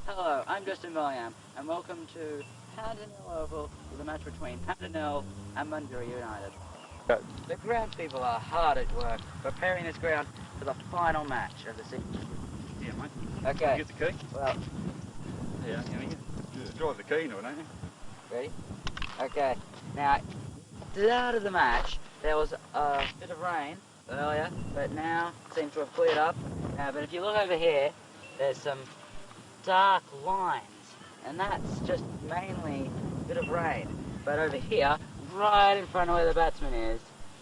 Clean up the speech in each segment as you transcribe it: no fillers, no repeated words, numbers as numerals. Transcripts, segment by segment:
Hello, I'm Justen B, and welcome to Panton Oval with a match between Panton and Bundoora United. The ground people are hard at work preparing this ground for the final match of the season. Yeah, mate. Okay. You get the key? Well, Yeah, you just drive the key into it, don't you? ready? Okay. Now, at the start of the match, there was a bit of rain earlier, but now it seems to have cleared up. But if you look over here, there's some dark lines, and that's just mainly a bit of rain. But over here, right in front of where the batsman is,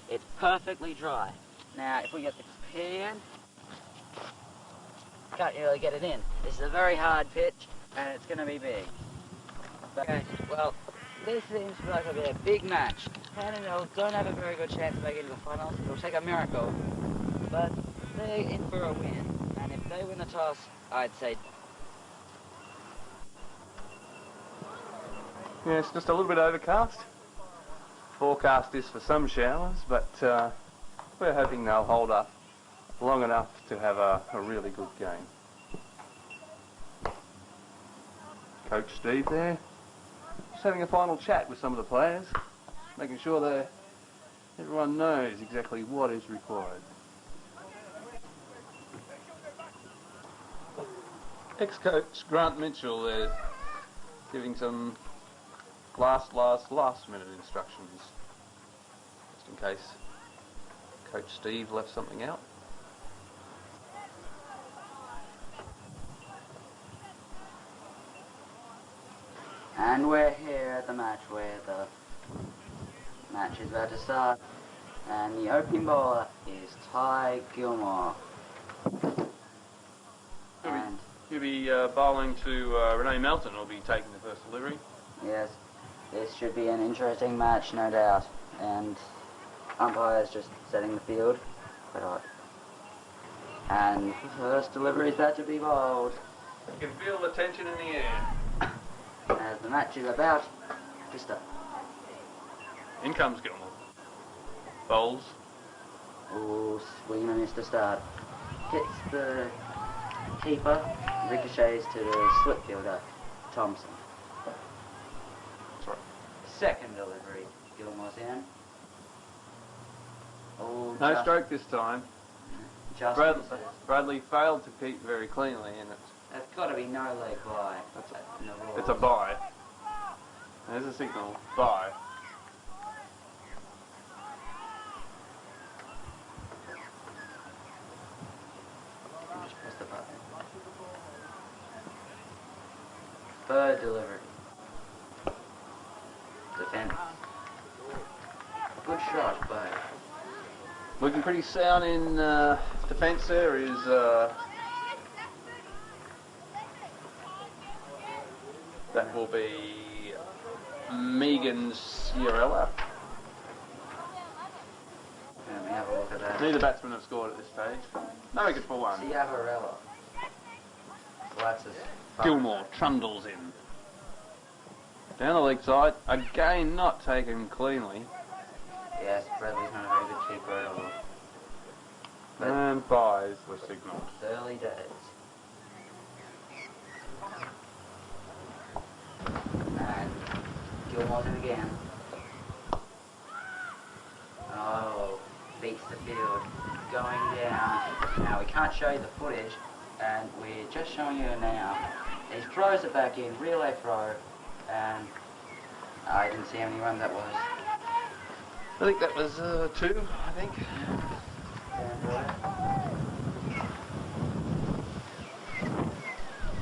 it's perfectly dry. Now, if we get the pitch in, can't really get it in. This is a very hard pitch, and it's going to be big. Okay, well, this seems like it'll be a big match. Panton don't have a very good chance of making it to the finals. It'll take a miracle, but they're in for a win. And if they win the toss, I'd say. Yeah, it's just a little bit overcast. Forecast is for some showers, but we're hoping they'll hold up long enough to have a really good game. Coach Steve there, just having a final chat with some of the players, making sure that everyone knows exactly what is required. Ex-coach Grant Mitchell there, giving some last minute instructions, just in case Coach Steve left something out. And we're here at the match where the match is about to start. And the opening bowler is Ty Gilmore. And He'll be bowling to Renee Melton, will be taking the first delivery. yes, this should be an interesting match, no doubt. And umpire's just setting the field. And the first delivery is about to be bowled. You can feel the tension in the air. As the match is about to start. In comes Gilmore. Bowls. Oh, swing and a miss to start. Hits the keeper, ricochets to the slip fielder, Thompson. That's right. Second delivery, Gilmore's in. Oh, No stroke this time. Bradley failed to keep very cleanly, and That's got to be no leg by. it's a bye. There's a signal, bye. Just press the button. Third delivery. Defending. Good shot, but Looking pretty sound in defence there is that will be Megan Sierrella. let me have a look at that. Neither batsmen have scored at this stage. No wicket for one. Sierrella. So that's his Gilmore trundles in. Down the leg side, again not taken cleanly. Yes, Bradley's not a very good keeper at all. But And byes were signalled. it's early days. And Gilmore's in again. Oh, beats the field. Going down. Now we can't show you the footage, and we're just showing you now. He throws it back in, relay throw, and I didn't see how many runs that was. I think that was 2, I think.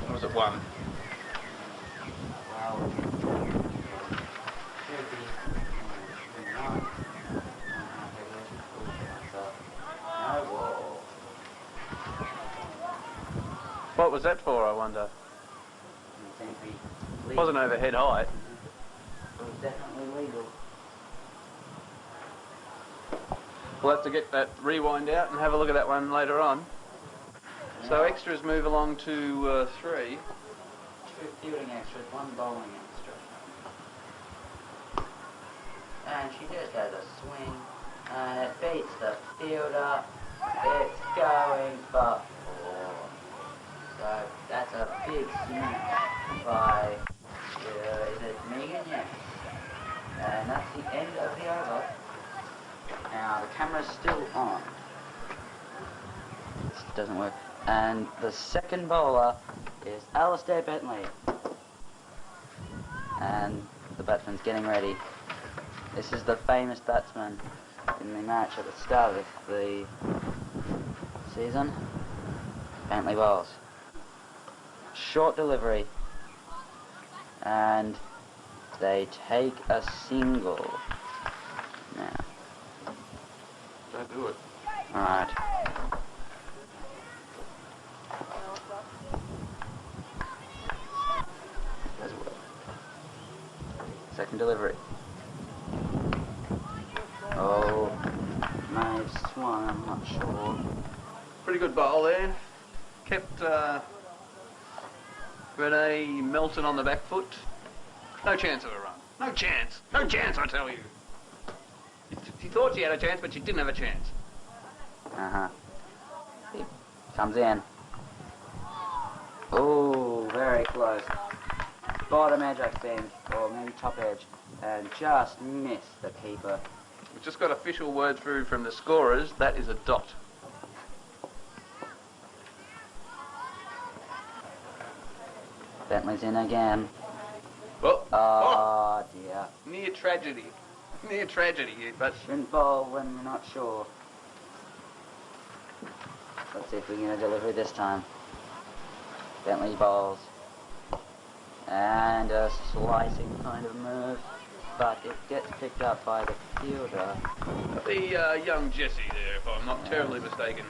Or was it 1? Well, should be none. No ball. What was that for, I wonder? It wasn't overhead height. It was definitely legal. We'll have to get that rewind out and have a look at that one later on. So extras move along to 3. 2 fielding extras, 1 bowling extra. And she just has a swing, and it beats the fielder. It's going for 4. So that's a big smash by, is it Megan? Yes. And that's the end of the over. Now the camera's still on. This doesn't work. And the second bowler is Alistair Bentley. And the batsman's getting ready. This is the famous batsman in the match at the start of the season. Bentley bowls. Short delivery. And they take a single. Now. Don't do it. Alright. Doesn't work. Second delivery. Oh, may have swung, I'm not sure. Pretty good bowl there. Kept Renee Melton on the back foot. No chance of a run. No chance. No chance, I tell you. She thought she had a chance, but she didn't have a chance. Uh-huh. He comes in. Oh, very close. Bottom edge, I think, or maybe top edge, and just missed the keeper. We've just got official word through from the scorers. That is a dot. Bentley's in again. Well, Oh, dear. near tragedy. Near tragedy, but Shouldn't bowl when we're not sure. Let's see if we can get a delivery this time. Bentley bowls. And a slicing kind of move, but it gets picked up by the fielder. the young Jesse there, if I'm not terribly mistaken.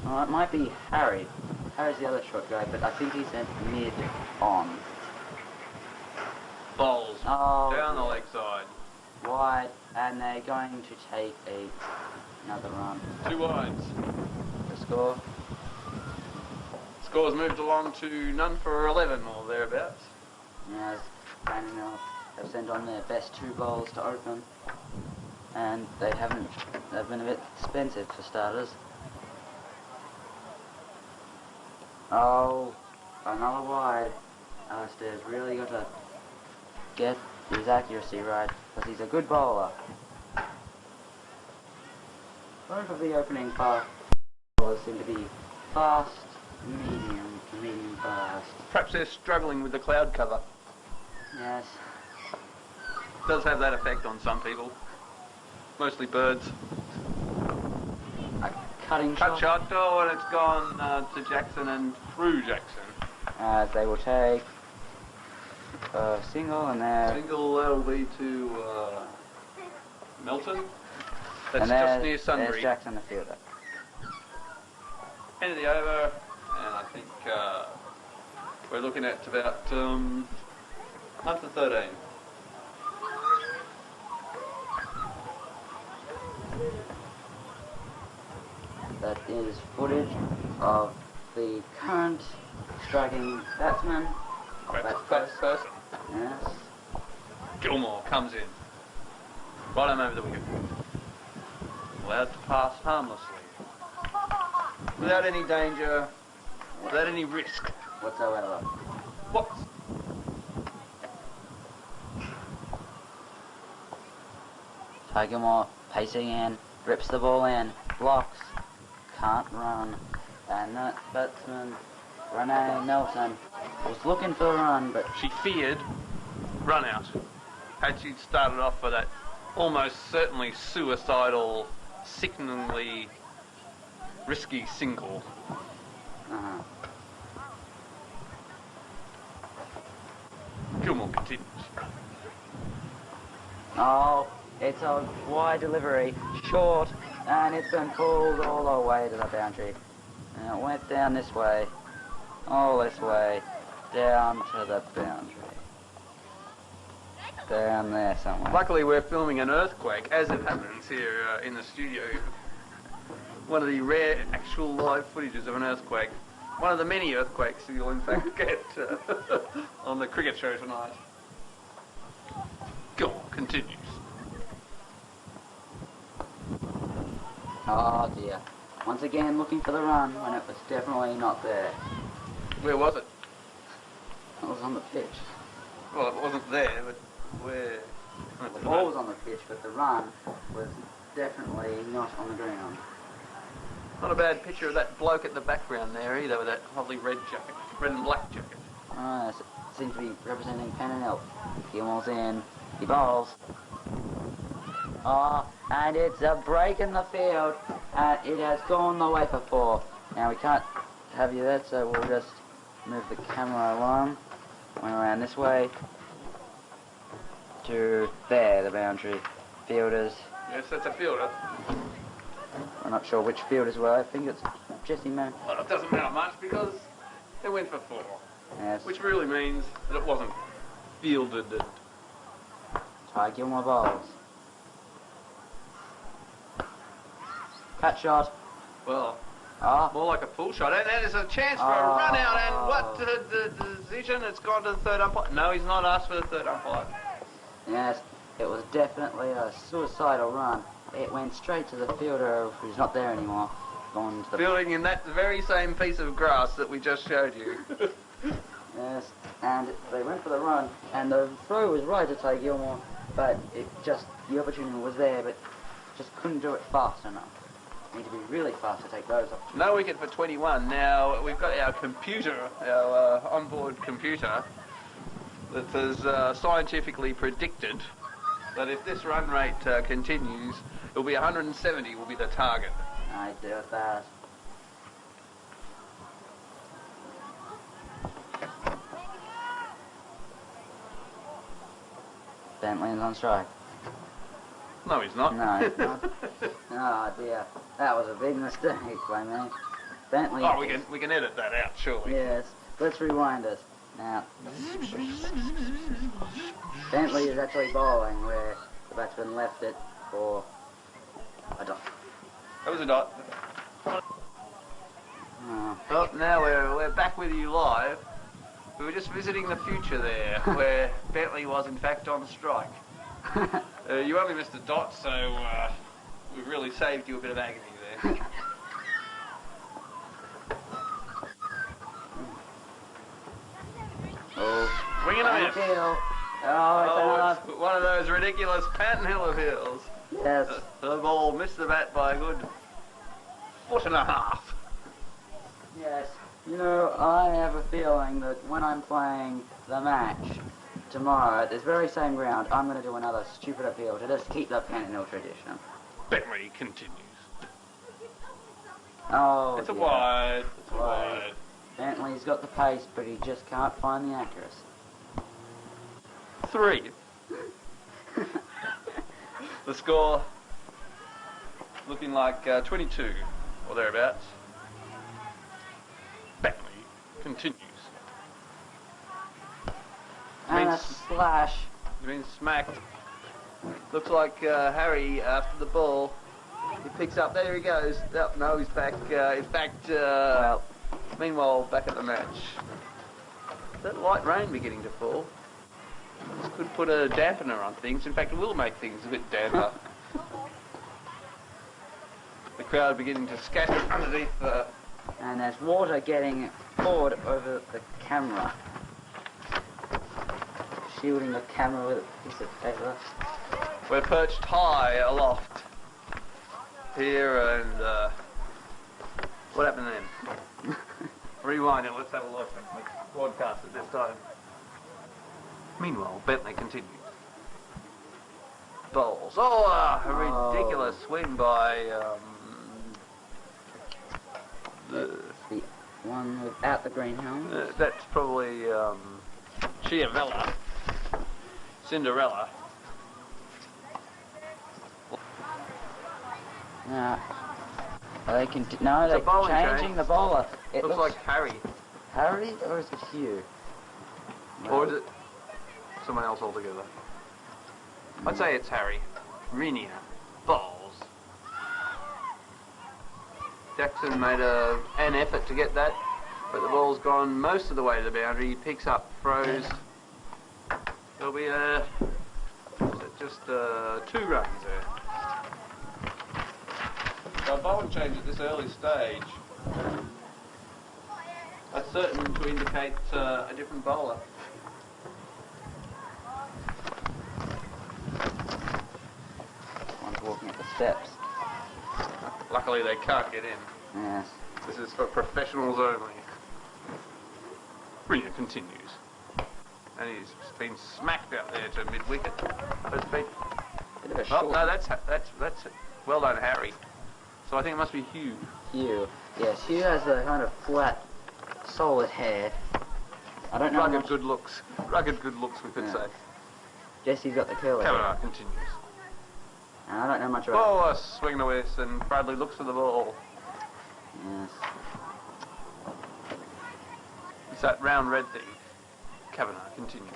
Oh, it might be Harry. Harry's the other short guy, but I think he's at mid-on. Bowls Oh, down the leg side. wide, and they're going to take another run. 2 wides. The score? Scores moved along to none for 11 or thereabouts. Now, Brandon have sent on their best 2 bowls to open, and they've been a bit expensive for starters. Oh, another wide. Alistair's really got to get his accuracy right, because he's a good bowler. Both of the opening bowlers seem to be fast, medium fast. Perhaps they're struggling with the cloud cover. Yes. Does have that effect on some people. Mostly birds. A cutting Cut shot. shot, oh, and it's gone to Jackson and through Jackson. As they will take a single, and they're... Single, that'll be to Melton. That's and just near there's Sunbury. Jackson, the fielder. End of the over, and I think we're looking at about 1 for 13. That is footage of the current striking batsman. That's first. Yes. Gilmore comes in. Right on over the wicket. Allowed to pass harmlessly. Without any danger, without any risk. Whatsoever. What? Ty Gilmore pacing in, rips the ball in, blocks, can't run, and that batsman, Renee Nelson, was looking for a run, but She feared run out. Had she started off for that almost certainly suicidal, sickeningly risky single. uh-huh. Gilmore continues. Oh, it's a wide delivery, short, and it's been pulled all the way to the boundary. And it went down this way, all this way, down to the boundary. Down there somewhere. Luckily we're filming an earthquake, as it happens here in the studio. One of the rare actual live footages of an earthquake. One of the many earthquakes you'll in fact get on the cricket show tonight. Gilmore continues. Oh dear. Once again looking for the run when it was definitely not there. Where was it? It was on the pitch. Well, it wasn't there, but where? The ball was on the pitch, but the run was definitely not on the ground. Not a bad picture of that bloke at the background there either, with that lovely red jacket, red and black jacket. It seems to be representing Panton. Gilmore's in. He bowls. Oh, and it's a break in the field, and it has gone the way for 4. Now we can't have you there, so we'll just move the camera along, went around this way to there, the boundary. Fielders. Yes, that's a fielder. I'm not sure which fielders were. I think it's Jesse Man. Well, it doesn't matter much because it went for 4. Yes. Which really means that it wasn't fielded. Ty Gilmore bowls. Cut shot. Well, Ah. more like a full shot. And there's a chance for a run out. And what the decision? It's gone to the third umpire. No, he's not asked for the third umpire. Yes, it was definitely a suicidal run. It went straight to the fielder who's not there anymore. Gone to the Fielding in that very same piece of grass that we just showed you. Yes, and they went for the run, and the throw was right to Ty Gilmore, but the opportunity was there, but just couldn't do it fast enough. Need to be really fast to take those opportunities. No wicket for 21. Now, we've got our computer, our onboard computer, that has scientifically predicted that if this run rate continues, it'll be 170 will be the target. I do that. Bentley's on strike. No, he's not. No, he's not. Oh dear, that was a big mistake by me. Bentley. Oh, we can edit that out, surely. Yes, let's rewind it. Now, Bentley is actually bowling where the batsman left it for a dot. That was a dot. Oh. Well, now we're back with you live. We were just visiting the future there, where Bentley was in fact on strike. You only missed a dot, so we've really saved you a bit of agony there. Oh, Wing and a miss. Oh, It's one of those ridiculous Panton Hill appeals. yes. The ball missed the bat by a good 1.5 feet. Yes. You know, I have a feeling that when I'm playing the match tomorrow at this very same ground, I'm going to do another stupid appeal to just keep the Panton Hill tradition. Bentley continues. Oh, It's a dear. wide. It's a wide. Bentley's got the pace, but he just can't find the accuracy. 3. The score looking like 22 or thereabouts. Bentley continues. And a Means- slash. He's been smacked. Looks like Harry after the ball. He picks up. There he goes. Oh, no, he's back. He's back. Well, Meanwhile, back at the match. Is that light rain beginning to fall? This could put a dampener on things. In fact, it will make things a bit damper. The crowd beginning to scatter underneath the... and there's water getting poured over the camera. Shielding the camera with a piece of paper. We're perched high aloft here, and what happened then? Rewind it. Let's have a look. Let's broadcast it this time. Meanwhile, Bentley continues. Bowls. Oh, a ridiculous swing by The one without the green helmet. that's probably Chiavella. Cinderella. No. They can. No, It's a they're bowling changing change. the bowler. It Looks like Harry. Harry, or is it Hugh? Or is it someone else altogether? I'd say it's Harry. Rinia. Balls. Jackson made an effort to get that, but the ball's gone most of the way to the boundary. He picks up, throws. There'll be just 2 runs there. So a bowling change at this early stage, that's certain to indicate a different bowler. One's walking up the steps. Luckily they can't get in. Yes. This is for professionals only. Ringer continues. And he's been smacked out there to mid-wicket. But it's been... Bit of a Oh, short. no, that's well done, Harry. So I think it must be Hugh. Hugh. Yes, Hugh has the kind of flat, solid hair. I don't know Rugged much. good looks. Rugged good looks, we could Yeah. say. Jesse's got the curly hair. Kavanagh continues. And I don't know much about Oh, a swing and a miss, and Bradley looks for the ball. Yes. It's that round red thing. Kavanagh continues.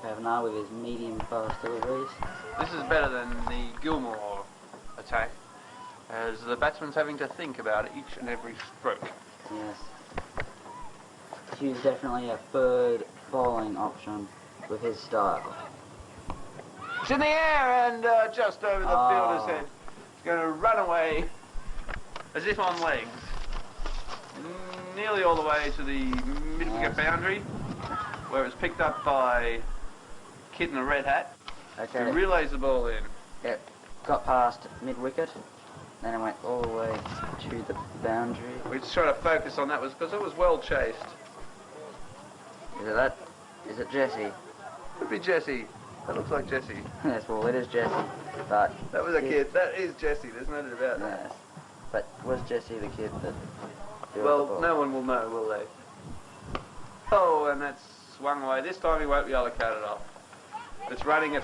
Kavanagh with his medium fast deliveries. This is better than the Gilmore attack, as the batsman's having to think about each and every stroke. Yes. Hugh's definitely a third bowling option with his style. It's in the air and just over the fielder's head. It's going to run away as if on legs. Nearly all the way to the mid-wicket boundary, where it's picked up by Kid in a red hat. Okay. Who relays the ball in. It got past mid-wicket, then it went all the way to the boundary. We just try to focus on that was because it was well chased. Is it that? Is it Jesse? Could be Jesse. That looks like Jesse. Yes, well it is Jesse, but... That was a kid. That is Jesse. There's no doubt about that. Yes. But was Jesse the kid that... threw the Well, ball? no one will know, will they? Oh, and that's swung away. This time he won't be able to cut it off. It's running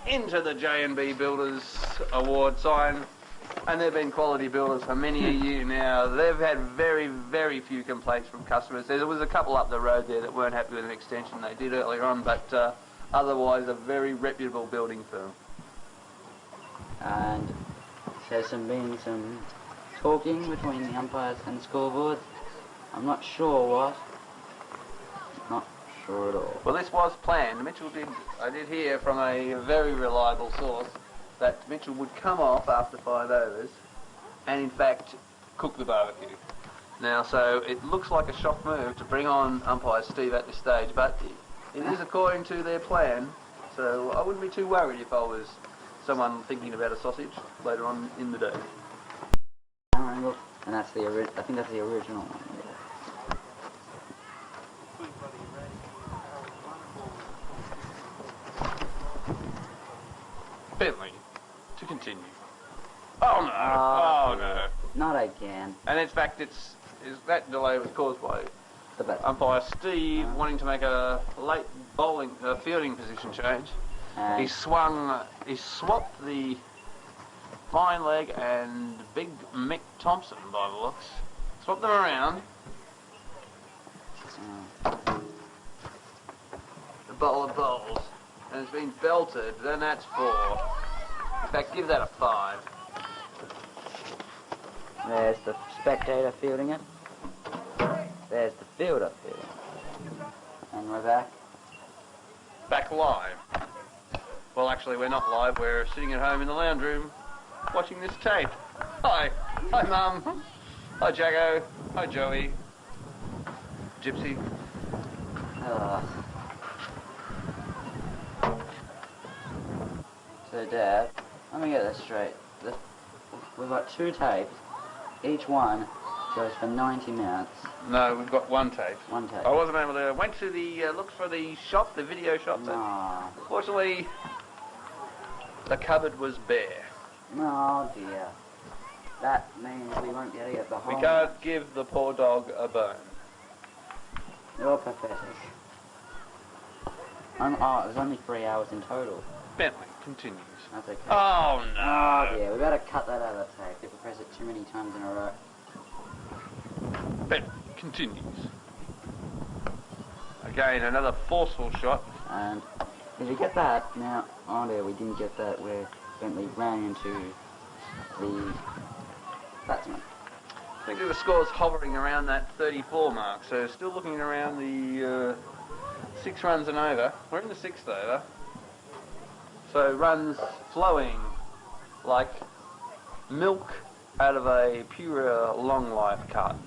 into the J&B Builders Award sign. And they've been quality builders for many a year now. They've had very, very few complaints from customers. There was a couple up the road there that weren't happy with an extension they did earlier on, but otherwise a very reputable building firm. And there's been some talking between the umpires and the scoreboard. I'm not sure what. Not sure at all. Well, this was planned. I did hear from a very reliable source that Mitchell would come off after 5 overs and in fact cook the barbecue. Now, so it looks like a shock move to bring on umpire Steve at this stage, but it is according to their plan, so I wouldn't be too worried if I was someone thinking about a sausage later on in the day. And that's the I think that's the original one. Bentley to continue. Oh no! Oh no! Not again. And in fact, that delay was caused by The bat. umpire Steve wanting to make a late fielding position change. And He swapped the fine leg and big Mick Thompson by the looks. Swapped them around. The bowler bowls. And it's been belted, then that's 4. In fact, give that a 5. there's the spectator fielding it. There's the fielder fielding it. And we're back. Back live. Well, actually, we're not live. We're sitting at home in the lounge room watching this tape. Hi. Hi, Mum. Hi, Jago. Hi, Joey. Gypsy. So, Dad, let me get this straight. We've got 2 tapes. Each one goes for 90 minutes. No, we've got 1 tape. 1 tape. I wasn't able to... Went to the... looked for the shop, the video shop. No. Fortunately, the cupboard was bare. Oh, dear. That means we won't be able to get the whole... We can't give the poor dog a bone. You're pathetic. Oh, it was only 3 hours in total. Bentley continues. That's okay. Oh, no. Oh, yeah, we better cut that out of the tape if we press it too many times in a row. Bentley continues. Again, another forceful shot. And did you get that? Now, oh dear, we didn't get that where Bentley ran into the batsman. I think the score's hovering around that 34 mark, so still looking around the 6 runs and over. We're in the 6th over. So runs flowing like milk out of a pure long life carton.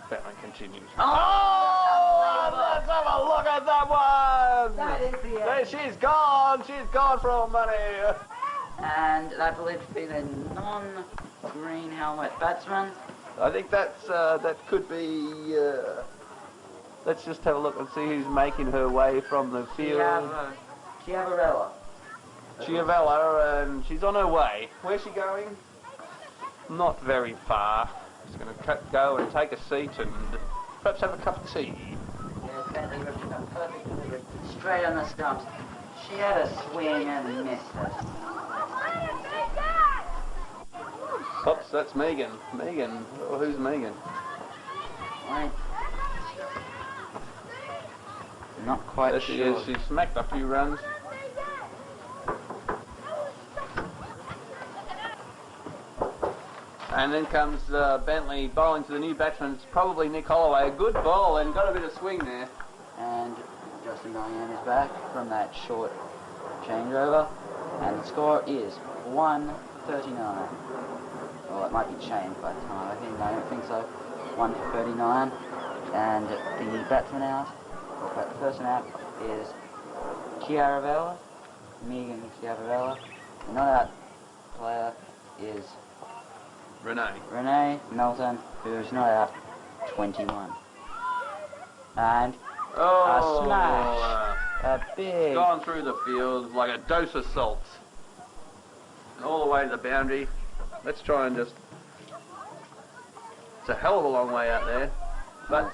Batman continues. Oh, let's have a look at that one! That is the end. She's gone for all money. And that believed to be the non-green helmet batsman. I think that could be. Let's just have a look and see who's making her way from the field. Chiavella, and she's on her way. Where's she going? Not very far. She's going to go and take a seat and perhaps have a cup of tea. Yeah, Bentley ripped a perfect delivery straight on the stumps. She had a swing and missed it. Oops, that's Megan. Megan. Oh, who's Megan? Wait. Not quite There sure. she is. She smacked a few runs. And then comes Bentley bowling to the new batsman. It's probably Nick Holloway. A good ball and got a bit of swing there. And Justen B is back from that short changeover. And the score is 139. Well, it might be changed by the time. I don't think so. 139. And the batsman out, or the person out, is Chiaravella. Megan Chiaravella. The not out player is Renee Melton, who's not out, 21. And a smash, a big... Gone through the field like a dose of salt. And all the way to the boundary. Let's try and just... It's a hell of a long way out there. But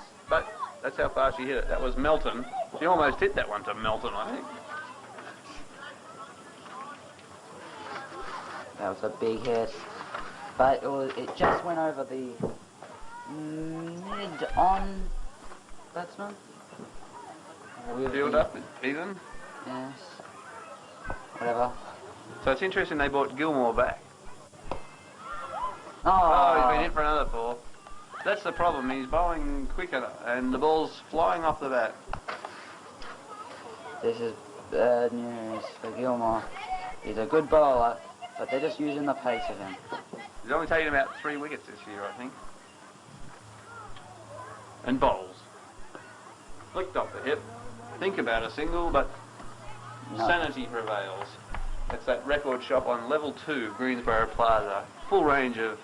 that's how far she hit it. That was Melton. She almost hit that one to Melton, I think. That was a big hit. But it just went over the mid-on batsman. Field up, even. Yes. Whatever. So it's interesting they brought Gilmore back. Oh, He's been hit for another 4. That's the problem. He's bowling quicker and the ball's flying off the bat. This is bad news for Gilmore. He's a good bowler, but they're just using the pace of him. He's only taken about 3 wickets this year, I think. And bowls. Flicked off the hip. Think about a single, but No. sanity prevails. That's that record shop on level 2, Greensboro Plaza. Full range of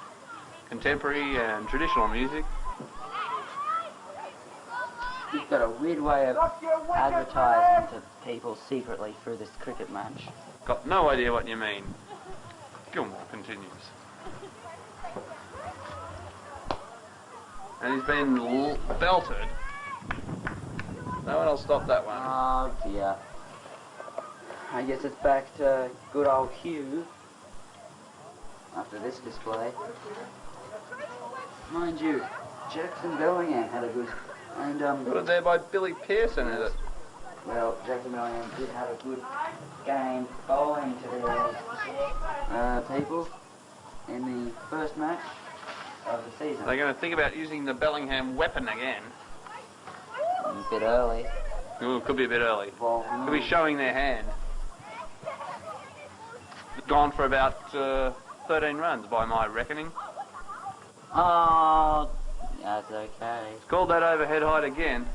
contemporary and traditional music. He's got a weird way of advertising to people secretly through this cricket match. Got no idea what you mean. Gilmore continues. And he's been belted. No one will stop that one. Oh dear. I guess it's back to good old Hugh after this display. Mind you, Jackson Bellingham had a good, and Put it there by Billy Pearson, is it? well, Jackson Bellingham did have a good game bowling to the people in the first match of the season. They're going to think about using the Bellingham weapon again. A bit early. Ooh, could be a bit early. Well, Could be showing their hand. Gone for about 13 runs by my reckoning. oh, that's okay. Called that overhead height again.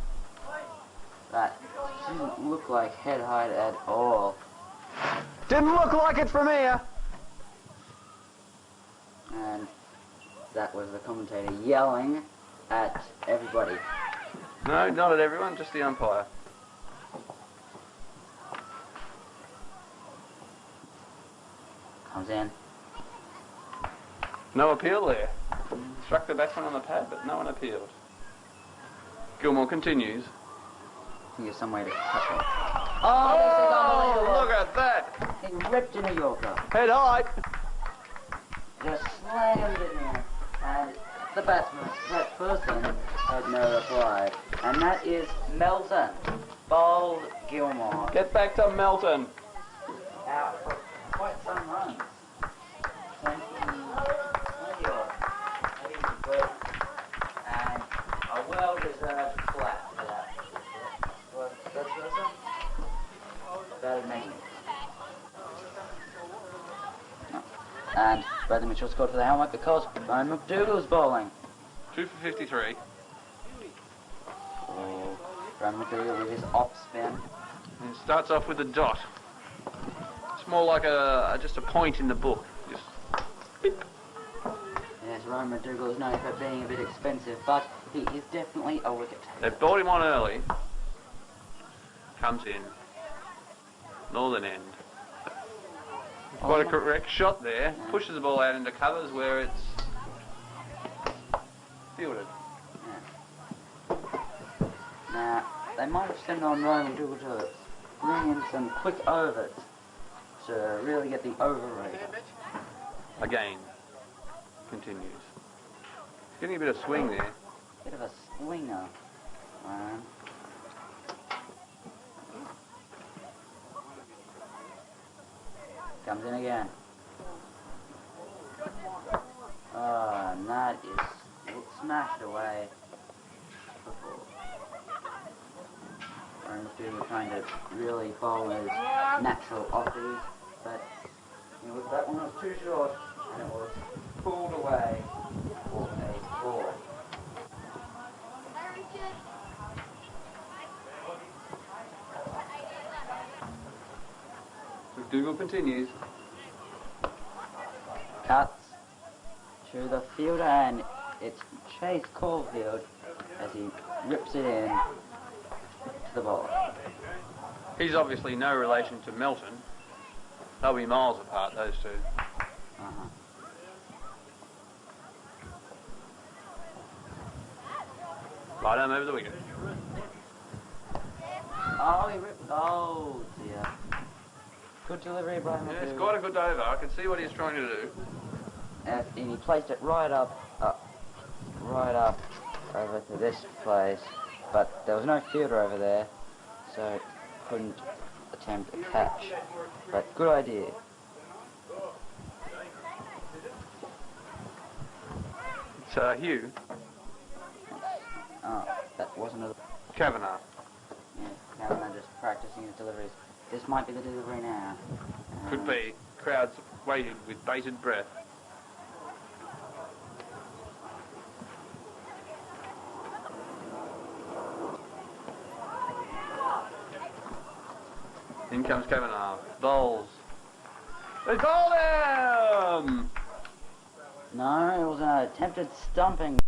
That didn't look like head height at all. Didn't look like it from here. And that was the commentator yelling at everybody. No, not at everyone, just the umpire. Comes in. No appeal there. Struck the batsman on the pad, but no one appealed. Gilmore continues. He has some way to cut him. Oh, this is unbelievable. look at that. He ripped in a Yorker. Head height. Just slammed in there. And the batsman, that person, had no reply. And that is Melton. Bowled Gilmore. Get back to Melton. Out for quite some runs. 20 odd. And a well-deserved flat for that. What, that person? Better than me. And Bradley Mitchell scored for the helmet because Ryan McDougall's bowling. 2 for 53. Oh, Ryan McDougall with his off spin. And it starts off with a dot. It's more like just a point in the book. Just beep. Yes, Ryan McDougall is known for being a bit expensive, but he is definitely a wicket. They've brought him on early. Comes in. Northern end. Quite a correct shot there. Yeah. Pushes the ball out into covers where it's fielded. Yeah. Now, they might have sent on Ryan McDougall to bring in some quick overs to really get the over rate. Again. Continues. Getting a bit of swing there. Bit of a swinger. Comes in again. Oh, and that is smashed away. Ryan McDougall trying to really bowl his natural offies, but that one was too short, and it was pulled away for a ball. McDougall continues. Cuts to the fielder, and it's Chase Caulfield as he rips it in to the ball. He's obviously no relation to Melton. They'll be miles apart, those two. Right arm over the wicket. Oh, he ripped. Oh, dear. Good delivery, Brian. Yeah, it's quite a good over. I can see what he's trying to do. And he placed it right up over to this place, but there was no fielder over there, so couldn't attempt a catch. But good idea. It's Hugh. Oh, that wasn't a... Kavanagh. Yeah, Cameron just practicing his deliveries. This might be the delivery now. Could be. Crowds waited with bated breath. In comes Kavanagh. Bowls. They bowled him! No, it was an attempted stumping.